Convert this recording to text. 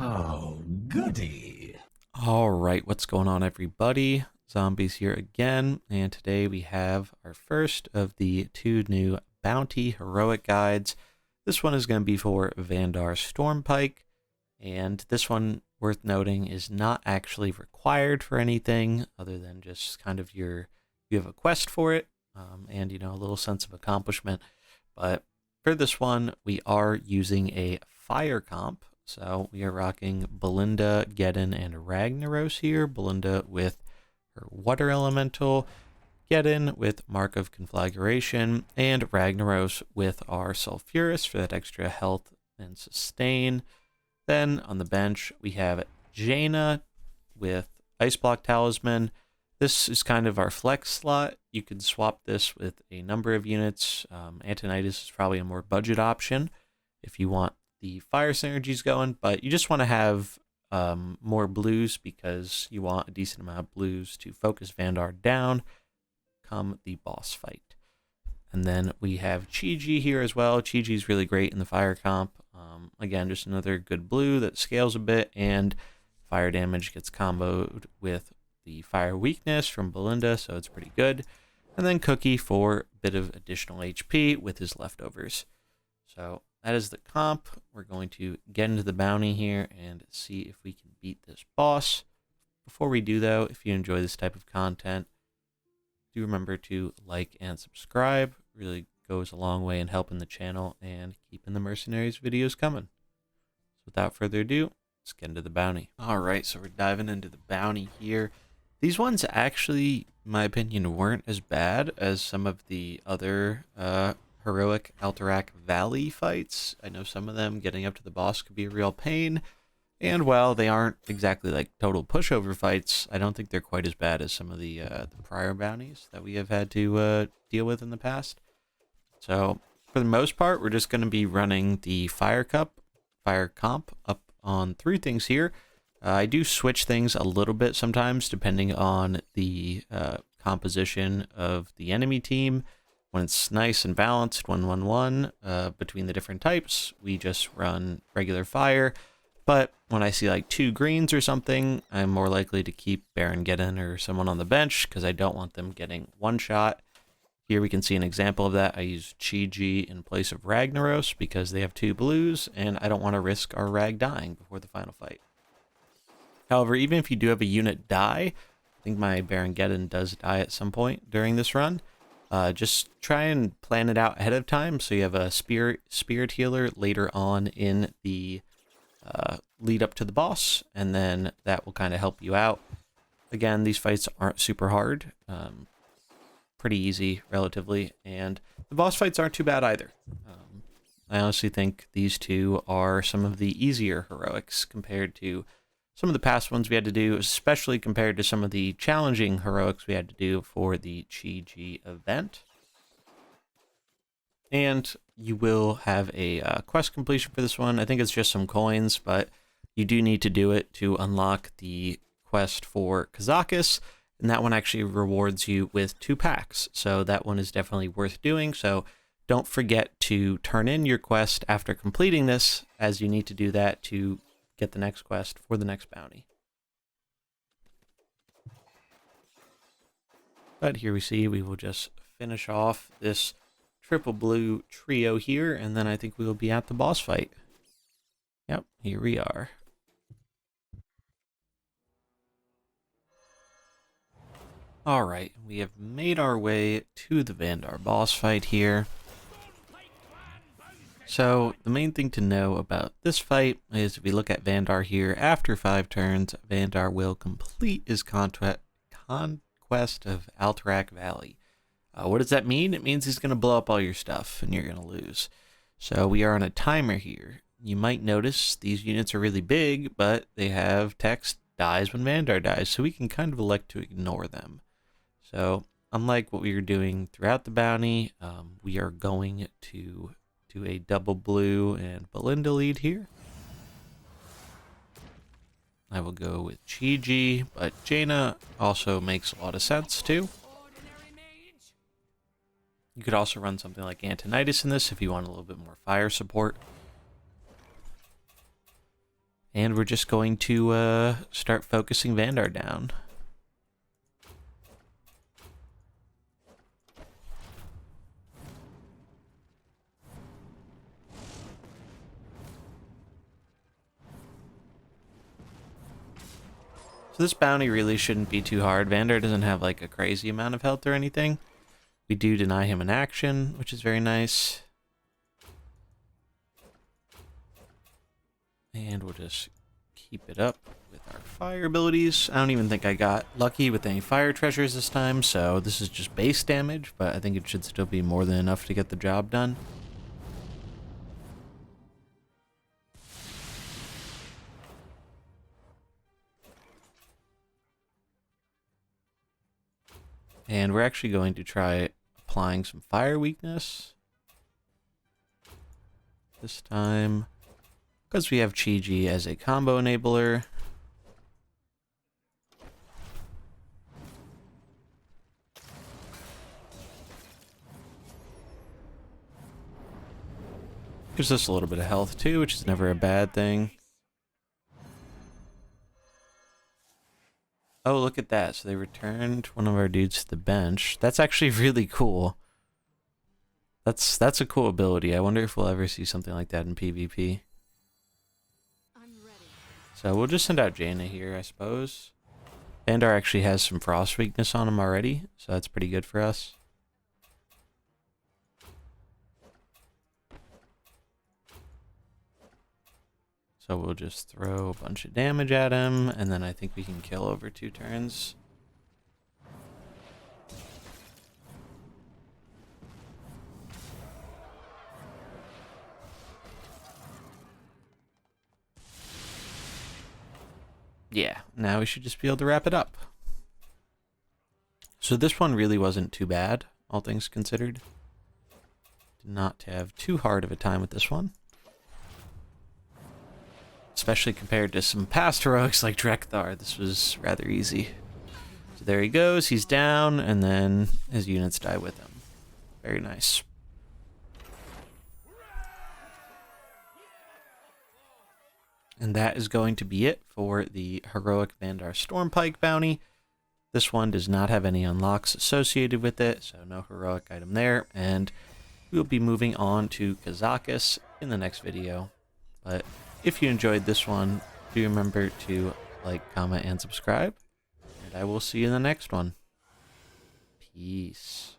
Oh, goody. All right, what's going on, everybody? Zombies here again, and today we have our first of the two new Bounty Heroic Guides. This one is going to be for Vanndar Stormpike, and this one, worth noting, is not actually required for anything other than just kind of you have a quest for it, and, a little sense of accomplishment. But for this one, we are using a fire comp. So we are rocking Belinda, Geddon, and Ragnaros here. Belinda with her Water Elemental, Geddon with Mark of Conflagration, and Ragnaros with our Sulfurous for that extra health and sustain. Then on the bench, we have Jaina with Ice Block Talisman. This is kind of our flex slot. You can swap this with a number of units. Antonidas is probably a more budget option if you want the fire synergies going, but you just want to have more blues because you want a decent amount of blues to focus Vanndar down come the boss fight. And then we have Chi-Ji here as well. Chi-Ji is really great in the fire comp. Again, just another good blue that scales a bit, and fire damage gets comboed with the fire weakness from Belinda, so it's pretty good. And then Cookie for a bit of additional HP with his leftovers. So that is the comp. We're going to get into the bounty here and see if we can beat this boss. Before we do, though, if you enjoy this type of content, do remember to like and subscribe. It really goes a long way in helping the channel and keeping the Mercenaries videos coming. So without further ado, let's get into the bounty. All right, so we're diving into the bounty here. These ones actually, in my opinion, weren't as bad as some of the other heroic Alterac Valley fights. I know some of them getting up to the boss could be a real pain, and while they aren't exactly like total pushover fights, I don't think they're quite as bad as some of the prior bounties that we have had to deal with in the past. So for the most part, we're just going to be running the fire comp up on 3 things here. I do switch things a little bit sometimes depending on the composition of the enemy team. When it's nice and balanced, 1-1-1 between the different types, we just run regular fire. But when I see like 2 greens or something, I'm more likely to keep Baron Geddon or someone on the bench because I don't want them getting one shot. Here we can see an example of that. I use Chi-Ji in place of Ragnaros because they have 2 blues, and I don't want to risk our Rag dying before the final fight. However, even if you do have a unit die, I think my Baron Geddon does die at some point during this run. Just try and plan it out ahead of time so you have a spirit healer later on in the lead up to the boss, and then that will kind of help you out. Again, these fights aren't super hard, pretty easy relatively, and the boss fights aren't too bad either. I honestly think these two are some of the easier heroics compared to some of the past ones we had to do, especially compared to some of the challenging heroics we had to do for the Chi-Ji event. And you will have a quest completion for this one. I think it's just some coins, but you do need to do it to unlock the quest for Kazakis, and that one actually rewards you with 2 packs. So that one is definitely worth doing. So don't forget to turn in your quest after completing this, as you need to do that to get the next quest for the next bounty. But here we see we will just finish off this triple blue trio here, and then I think we will be at the boss fight. Yep, here we are. Alright, we have made our way to the Vanndar boss fight here. So, the main thing to know about this fight is if we look at Vanndar here, after 5 turns, Vanndar will complete his conquest of Alterac Valley. What does that mean? It means he's going to blow up all your stuff and you're going to lose. So we are on a timer here. You might notice these units are really big, but they have text dies when Vanndar dies, so we can kind of elect to ignore them. So unlike what we were doing throughout the bounty, we are going to do a double blue and Belinda lead here. I will go with Chi-Ji, but Jaina also makes a lot of sense too. You could also run something like Antonidas in this if you want a little bit more fire support. And we're just going to start focusing Vanndar down. So this bounty really shouldn't be too hard. Vanndar doesn't have like a crazy amount of health or anything. We do deny him an action, which is very nice. And we'll just keep it up with our fire abilities. I don't even think I got lucky with any fire treasures this time, so this is just base damage, but I think it should still be more than enough to get the job done. And we're actually going to try applying some fire weakness this time, because we have Chi-Ji as a combo enabler. Gives us a little bit of health too, which is never a bad thing. Oh, look at that. So they returned one of our dudes to the bench. That's actually really cool. That's a cool ability. I wonder if we'll ever see something like that in PvP. So we'll just send out Jaina here, I suppose. Vanndar actually has some frost weakness on him already, so that's pretty good for us. So we'll just throw a bunch of damage at him, and then I think we can kill over 2 turns. Yeah, now we should just be able to wrap it up. So this one really wasn't too bad, all things considered. Did not have too hard of a time with this one. Especially compared to some past heroics like Drekthar, this was rather easy. So there he goes, he's down, and then his units die with him. Very nice. And that is going to be it for the heroic Vanndar Stormpike bounty. This one does not have any unlocks associated with it, so no heroic item there, and we'll be moving on to Kazakus in the next video. But if you enjoyed this one, do remember to like, comment, and subscribe, and I will see you in the next one. Peace.